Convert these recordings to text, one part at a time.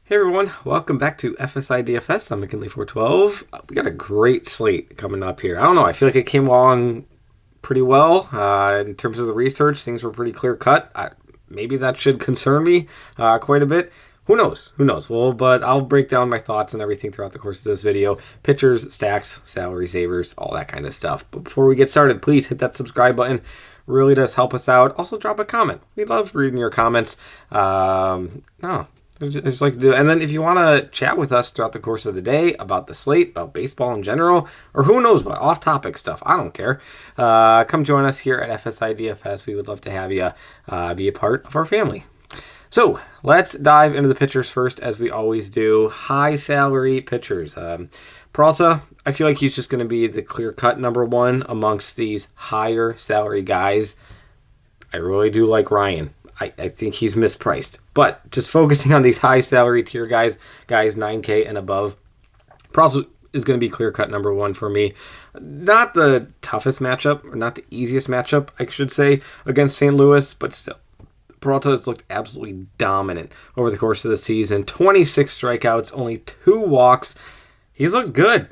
Hey everyone, welcome back to FSi DFS. I'm McKinley 412. We got a great slate coming up here. I don't know, I feel like it came along pretty well in terms of the research. Things were pretty clear cut. Maybe that should concern me quite a bit. Who knows? Well, but I'll break down my thoughts and everything throughout the course of this video. Pitchers, stacks, salary savers, all that kind of stuff. But before we get started, please hit that subscribe button. Really does help us out. Also, drop a comment. We love reading your comments. I just like to do it. And then if you want to chat with us throughout the course of the day about the slate, about baseball in general, or who knows what, off-topic stuff, I don't care. Come join us here at FSi DFS. We would love to have you be a part of our family. So let's dive into the pitchers first, as we always do. High salary pitchers. Peralta, I feel like he's just going to be the clear-cut number one amongst these higher salary guys. I really do like Ryan. I think he's mispriced. But just focusing on these high salary tier guys 9K and above, Peralta is going to be clear-cut number one for me. Not the toughest matchup, or not the easiest matchup, I should say, against St. Louis, but still. Peralta has looked absolutely dominant over the course of the season. 26 strikeouts, only 2 walks. He's looked good.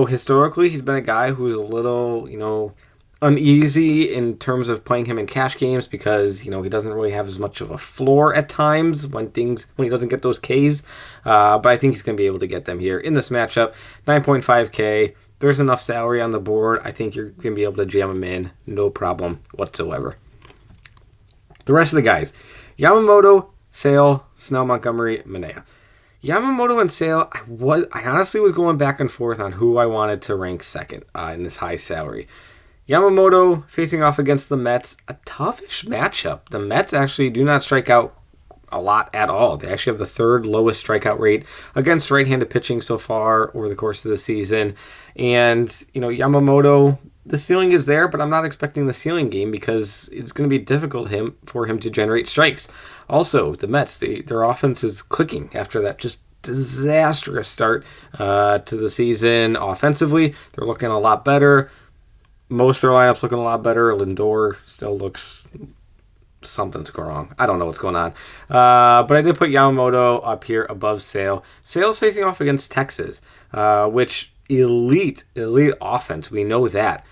Historically, he's been a guy who's a little, uneasy in terms of playing him in cash games because, he doesn't really have as much of a floor at times when he doesn't get those Ks. But I think he's going to be able to get them here in this matchup. 9.5K. There's enough salary on the board. I think you're going to be able to jam him in. No problem whatsoever. The rest of the guys. Yamamoto, Sale, Snell, Montgomery, Manaea. Yamamoto and Sale, I honestly was going back and forth on who I wanted to rank second in this high salary. Yamamoto facing off against the Mets, a toughish matchup. The Mets actually do not strike out a lot at all. They actually have the third lowest strikeout rate against right-handed pitching so far over the course of the season. And, Yamamoto, the ceiling is there, but I'm not expecting the ceiling game because it's going to be difficult for him to generate strikes. Also, the Mets, their offense is clicking after that just disastrous start to the season. Offensively, they're looking a lot better. Most of their lineups looking a lot better. Lindor still looks... something's going wrong. I don't know what's going on. But I did put Yamamoto up here above Sale. Sale's facing off against Texas, which elite offense. We know that.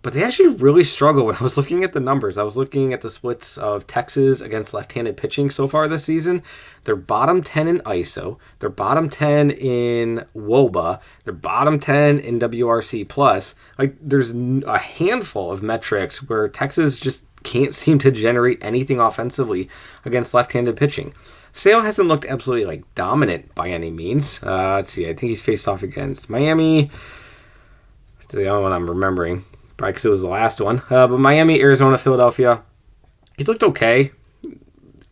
But they actually really struggle when I was looking at the numbers. I was looking at the splits of Texas against left-handed pitching so far this season. They're bottom 10 in ISO. They're bottom 10 in WOBA. They're bottom 10 in WRC+. There's a handful of metrics where Texas just can't seem to generate anything offensively against left-handed pitching. Sale hasn't looked absolutely dominant by any means. Let's see. I think he's faced off against Miami. That's the only one I'm remembering. Probably because it was the last one. But Miami, Arizona, Philadelphia, he's looked okay.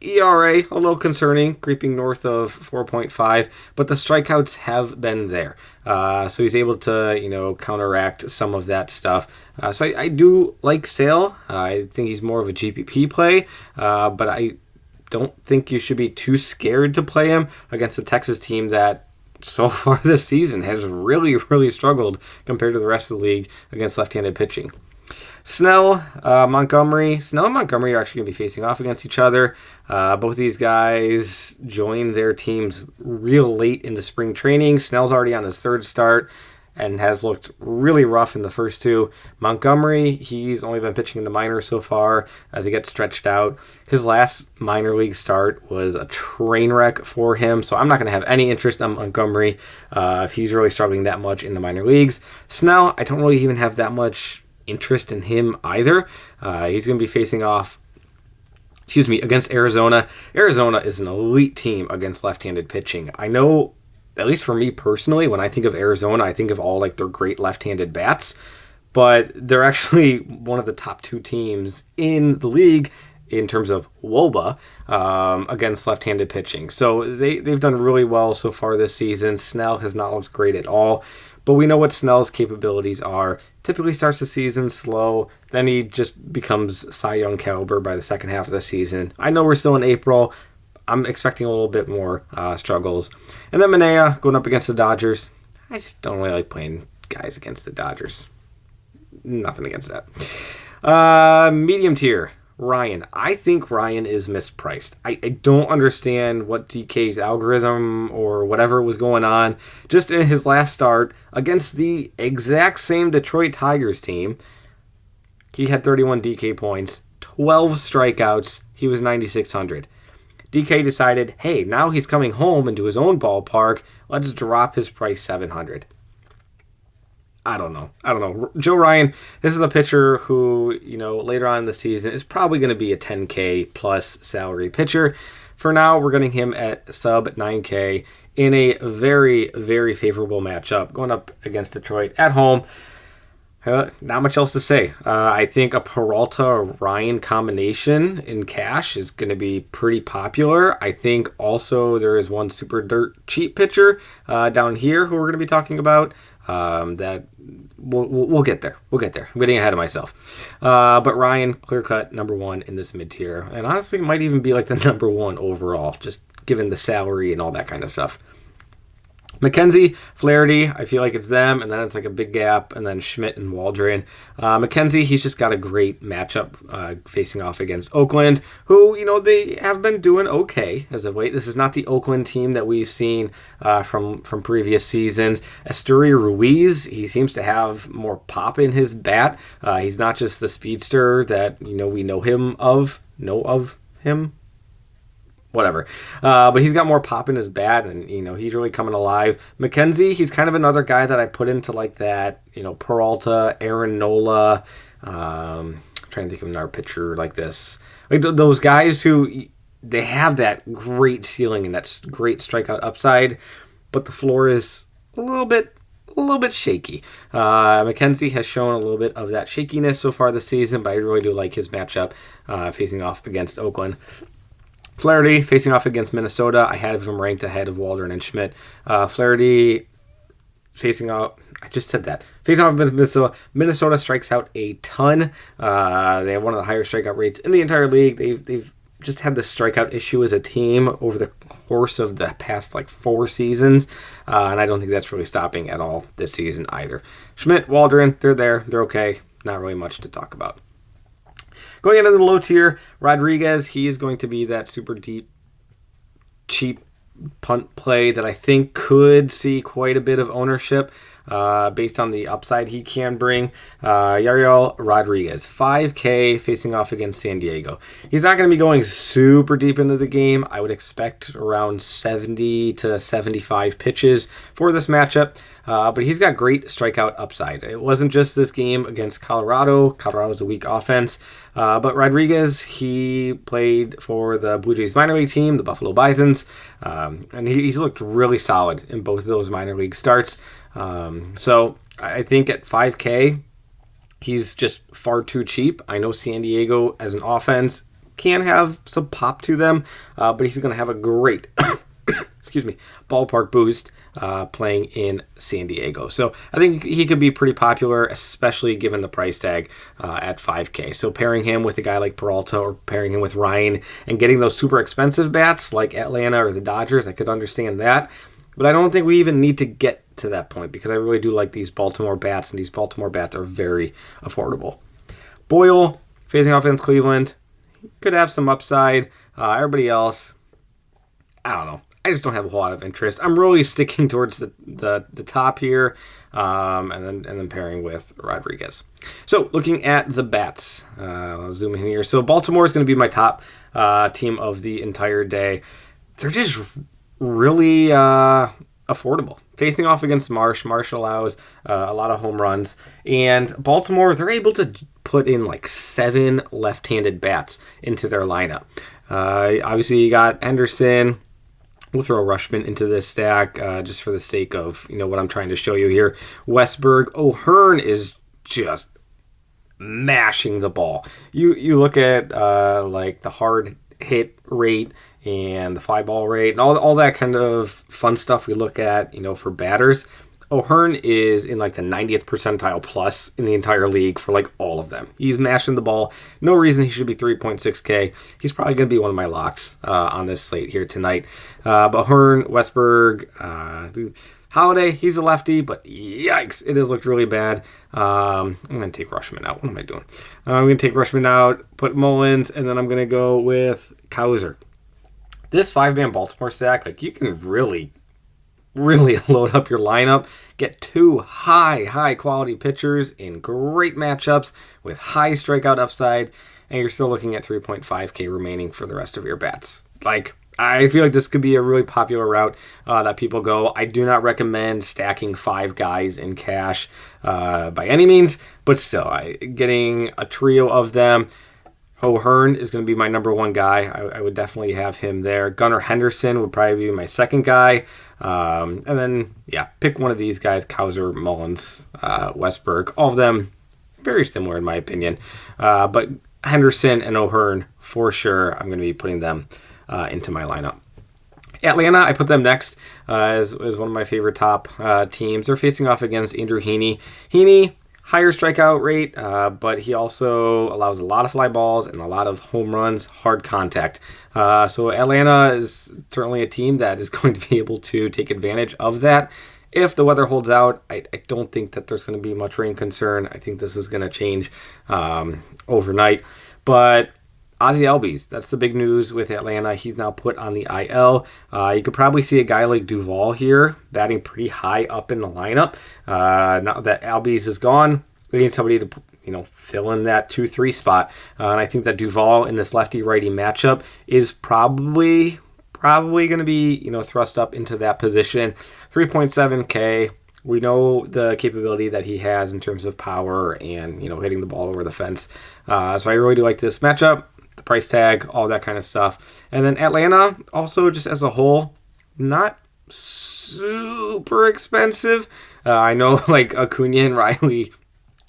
ERA, a little concerning, creeping north of 4.5, but the strikeouts have been there. So he's able to, counteract some of that stuff. So I do like Sale. I think he's more of a GPP play, but I don't think you should be too scared to play him against a Texas team that so far this season has really struggled compared to the rest of the league against left-handed pitching. Snell, Montgomery. Snell and Montgomery are actually going to be facing off against each other. Both these guys joined their teams real late into spring training. Snell's already on his third start and has looked really rough in the first two. Montgomery, he's only been pitching in the minors so far as he gets stretched out. His last minor league start was a train wreck for him, so I'm not going to have any interest on Montgomery if he's really struggling that much in the minor leagues. Snell, I don't really even have that much interest in him either. He's going to be facing off against Arizona. Arizona is an elite team against left-handed pitching. I know, at least for me personally, when I think of Arizona, I think of all their great left-handed bats, but they're actually one of the top 2 teams in the league in terms of WOBA against left-handed pitching. So they've done really well so far this season. Snell has not looked great at all, but we know what Snell's capabilities are. Typically starts the season slow, then he just becomes Cy Young caliber by the second half of the season. I know we're still in April. I'm expecting a little bit more struggles. And then Manaea going up against the Dodgers. I just don't really like playing guys against the Dodgers. Nothing against that. Medium tier. Ryan. I think Ryan is mispriced. I don't understand what DK's algorithm or whatever was going on. Just in his last start against the exact same Detroit Tigers team, he had 31 DK points, 12 strikeouts. He was 9,600. DK decided, hey, now he's coming home into his own ballpark. Let's drop his price 700. I don't know. Joe Ryan, this is a pitcher who, later on in the season is probably going to be a 10K plus salary pitcher. For now, we're getting him at sub 9K in a very, very favorable matchup going up against Detroit at home. Not much else to say. I think a Peralta-Ryan combination in cash is going to be pretty popular. I think also there is one super dirt cheap pitcher down here who we're going to be talking about. That we'll get there. I'm getting ahead of myself. But Ryan, clear cut number one in this mid tier, and honestly, might even be like the number one overall, just given the salary and all that kind of stuff. McKenzie, Flaherty, I feel like it's them, and then it's like a big gap, and then Schmidt and Waldron. McKenzie, he's just got a great matchup facing off against Oakland, who, they have been doing okay as of late. This is not the Oakland team that we've seen from previous seasons. Asturi Ruiz, he seems to have more pop in his bat. He's not just the speedster that, we know of him. Whatever. But he's got more pop in his bat, and, he's really coming alive. McKenzie, he's kind of another guy that I put into like that, Peralta, Aaron Nola, trying to think of another pitcher like this. Like those guys who, they have that great ceiling and that great strikeout upside, but the floor is a little bit shaky. McKenzie has shown a little bit of that shakiness so far this season, but I really do like his matchup facing off against Oakland. Flaherty facing off against Minnesota. I had him ranked ahead of Waldron and Schmidt. Flaherty facing out. I just said that. Facing off against Minnesota. Minnesota strikes out a ton. They have one of the higher strikeout rates in the entire league. They've just had the strikeout issue as a team over the course of the past 4 seasons. And I don't think that's really stopping at all this season either. Schmidt, Waldron, they're there. They're okay. Not really much to talk about. Going into the low tier, Rodriguez, he is going to be that super deep, cheap punt play that I think could see quite a bit of ownership based on the upside he can bring. Yariel Rodriguez, 5K facing off against San Diego. He's not going to be going super deep into the game. I would expect around 70 to 75 pitches for this matchup. But he's got great strikeout upside. It wasn't just this game against Colorado. Colorado's a weak offense. But Rodriguez, he played for the Blue Jays minor league team, the Buffalo Bisons. And he's looked really solid in both of those minor league starts. So I think at 5K, he's just far too cheap. I know San Diego as an offense can have some pop to them, but he's going to have a great ballpark boost playing in San Diego. So I think he could be pretty popular, especially given the price tag at 5K. So pairing him with a guy like Peralta or pairing him with Ryan and getting those super expensive bats like Atlanta or the Dodgers, I could understand that. But I don't think we even need to get to that point because I really do like these Baltimore bats, and these Baltimore bats are very affordable. Boyle facing off against Cleveland could have some upside. Everybody else, I don't know. I just don't have a whole lot of interest. I'm really sticking towards the top here, and then pairing with Rodriguez. So looking at the bats, I'll zoom in here. So Baltimore is going to be my top team of the entire day. They're just really affordable. Facing off against Marsh allows a lot of home runs, and Baltimore, they're able to put in 7 left-handed bats into their lineup. Obviously, you got Henderson. We'll throw Rushman into this stack just for the sake of what I'm trying to show you here. Westberg, O'Hearn is just mashing the ball. You look at the hard hit rate and the fly ball rate and all that kind of fun stuff we look at for batters. O'Hearn is in like the 90th percentile plus in the entire league for like all of them. He's mashing the ball. No reason he should be 3.6K. He's probably going to be one of my locks on this slate here tonight. But O'Hearn, Westberg, Holiday, he's a lefty, but yikes, it has looked really bad. I'm going to take Rushman out. What am I doing? I'm going to take Rushman out, put Mullins, and then I'm going to go with Kauser. This 5-man Baltimore stack, like you can really load up your lineup, get 2 high quality pitchers in great matchups with high strikeout upside, and you're still looking at 3.5K remaining for the rest of your bats. Like, I feel like this could be a really popular route that people go. I do not recommend stacking 5 guys in cash by any means, but still, getting a trio of them. O'Hearn is going to be my number 1 guy. I would definitely have him there. Gunnar Henderson would probably be my second guy. And then, pick one of these guys, Kauser, Mullins, Westberg. All of them very similar in my opinion. But Henderson and O'Hearn, for sure, I'm going to be putting them into my lineup. Atlanta, I put them next as one of my favorite top teams. They're facing off against Andrew Heaney. Heaney, higher strikeout rate, but he also allows a lot of fly balls and a lot of home runs, hard contact. So Atlanta is certainly a team that is going to be able to take advantage of that. If the weather holds out, I don't think that there's going to be much rain concern. I think this is going to change overnight. But Ozzie Albies, that's the big news with Atlanta. He's now put on the IL. You could probably see a guy like Duvall here batting pretty high up in the lineup. Now that Albies is gone, we need somebody to fill in that 2-3 spot. And I think that Duvall in this lefty-righty matchup is probably going to be thrust up into that position. 3.7K. We know the capability that he has in terms of power and hitting the ball over the fence. So I really do like this matchup. The price tag, all that kind of stuff. And then Atlanta, also just as a whole, not super expensive. I know like Acuna and Riley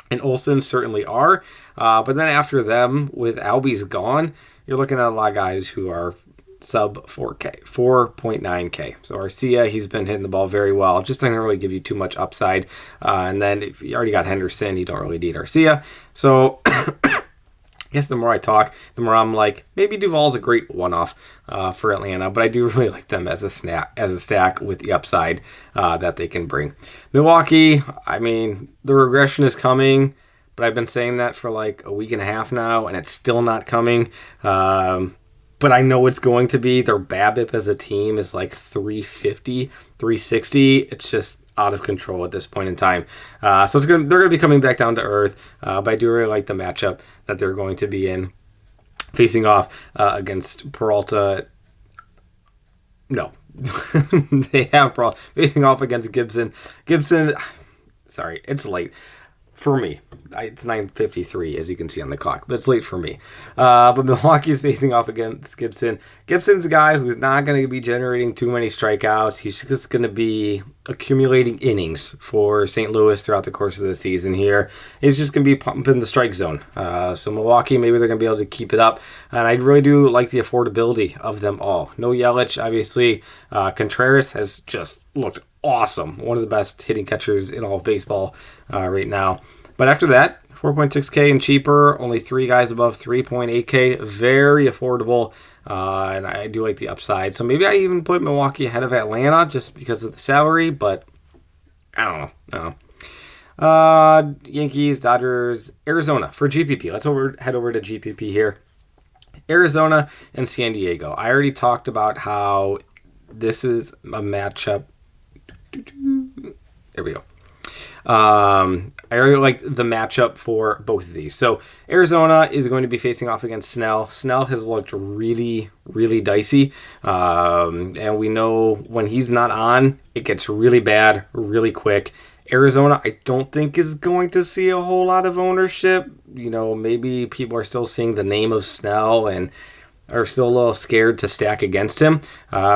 and Olsen certainly are. But then after them, with Albies gone, you're looking at a lot of guys who are sub 4K, 4.9K. So Arcia, he's been hitting the ball very well. Just doesn't really give you too much upside. And then if you already got Henderson, you don't really need Arcia. So I guess the more I talk, the more I'm like, maybe Duvall's a great one-off for Atlanta, but I do really like them as a stack with the upside that they can bring. Milwaukee, I mean, the regression is coming, but I've been saying that for like a week and a half now, and it's still not coming. But I know it's going to be. Their BABIP as a team is like 350, 360. It's just out of control at this point in time. So they're going to be coming back down to earth. But I do really like the matchup that they're going to be in, facing off against Peralta. No, they have facing off against Gibson. Sorry, it's late. For me, it's 9:53, as you can see on the clock, but it's late for me. But Milwaukee is facing off against Gibson. Gibson's a guy who's not going to be generating too many strikeouts. He's just going to be accumulating innings for St. Louis throughout the course of the season here. He's just going to be pumping the strike zone. So Milwaukee, maybe they're going to be able to keep it up. And I really do like the affordability of them all. No Yelich, obviously. Contreras has just looked awesome. One of the best hitting catchers in all of baseball right now. But after that, 4.6K and cheaper, only 3 guys above 3.8K, very affordable, and I do like the upside. So maybe I even put Milwaukee ahead of Atlanta just because of the salary, but I don't know. Yankees, Dodgers, Arizona for GPP. Let's head over to GPP here. Arizona and San Diego. I already talked about how this is a matchup. There we go. I really like the matchup for both of these. So Arizona is going to be facing off against Snell. Snell has looked really, really dicey. And we know when he's not on, it gets really bad, really quick. Arizona, I don't think is going to see a whole lot of ownership. Maybe people are still seeing the name of Snell and are still a little scared to stack against him,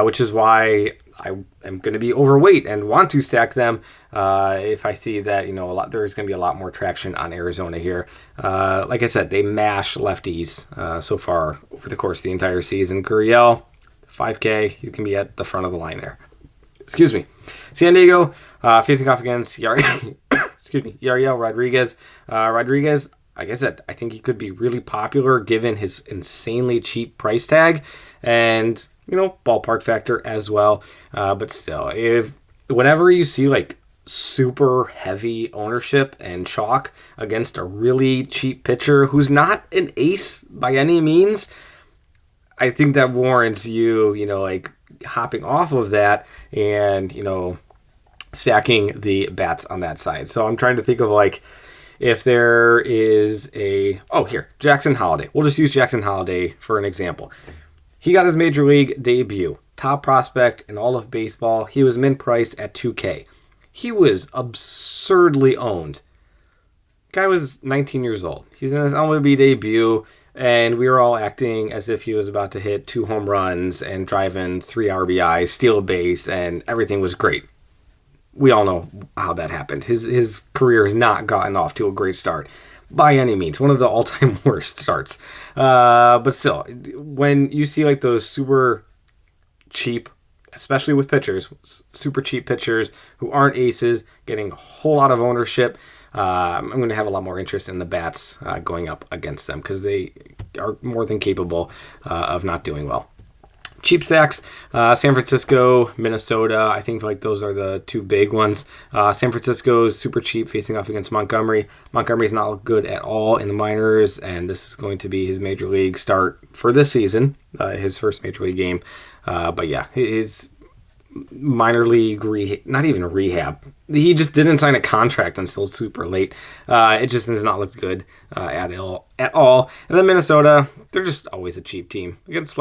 which is why I am going to be overweight and want to stack them if I see that there's going to be a lot more traction on Arizona here. Like I said, they mash lefties so far over the course of the entire season. Gurriel, 5K, he can be at the front of the line there. excuse me. San Diego facing off against Yariel Rodriguez. Rodriguez, like I said, I think he could be really popular given his insanely cheap price tag and, ballpark factor as well. But still, whenever you see like super heavy ownership and chalk against a really cheap pitcher who's not an ace by any means, I think that warrants you, like hopping off of that and, stacking the bats on that side. So I'm trying to think of like if there is Jackson Holiday. We'll just use Jackson Holiday for an example. He got his major league debut, top prospect in all of baseball. He was min-priced at $2K. He was absurdly owned. Guy was 19 years old. He's in his MLB debut, and we were all acting as if he was about to hit 2 home runs and drive in 3 RBIs, steal a base, and everything was great. We all know how that happened. His career has not gotten off to a great start by any means. One of the all-time worst starts. But still, when you see like those super cheap, especially with pitchers, super cheap pitchers who aren't aces, getting a whole lot of ownership, I'm going to have a lot more interest in the bats going up against them because they are more than capable of not doing well. Cheap stacks, San Francisco, Minnesota. I think like those are the 2 big ones. San Francisco is super cheap facing off against Montgomery. Montgomery's not good at all in the minors, and this is going to be his major league start for this season, his first major league game. But yeah, his minor league not even a rehab. He just didn't sign a contract until super late. It just does not look good at all. And then Minnesota, they're just always a cheap team against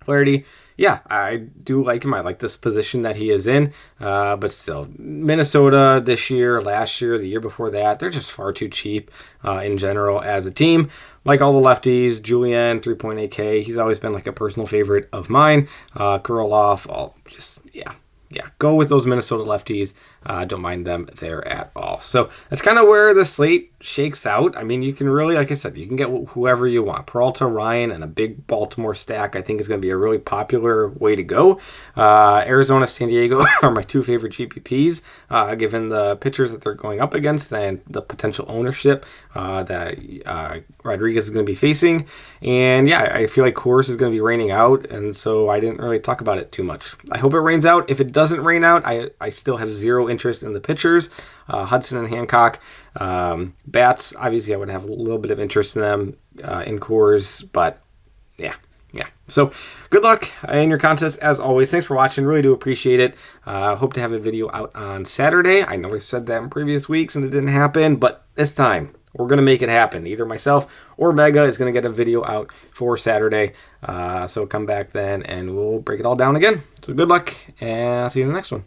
Flaherty, yeah, I do like him. I like this position that he is in. But still, Minnesota this year, last year, the year before that, they're just far too cheap in general as a team. Like all the lefties, Julian, 3.8K. He's always been like a personal favorite of mine. Kurloff, go with those Minnesota lefties. Don't mind them there at all. So that's kind of where the slate shakes out. I mean, you can really, like I said, you can get whoever you want. Peralta, Ryan, and a big Baltimore stack I think is going to be a really popular way to go. Arizona, San Diego are my 2 favorite GPPs, given the pitchers that they're going up against and the potential ownership that Rodriguez is going to be facing. And yeah, I feel like Coors is going to be raining out, and so I didn't really talk about it too much. I hope it rains out. If it doesn't rain out, I still have zero interest in the pitchers, Hudson and Hancock. Bats, obviously I would have a little bit of interest in them in Coors, but yeah. So good luck in your contest as always. Thanks for watching. Really do appreciate it. Hope to have a video out on Saturday. I know I said that in previous weeks and it didn't happen, but this time we're going to make it happen. Either myself or Mega is going to get a video out for Saturday. So come back then and we'll break it all down again. So good luck and I'll see you in the next one.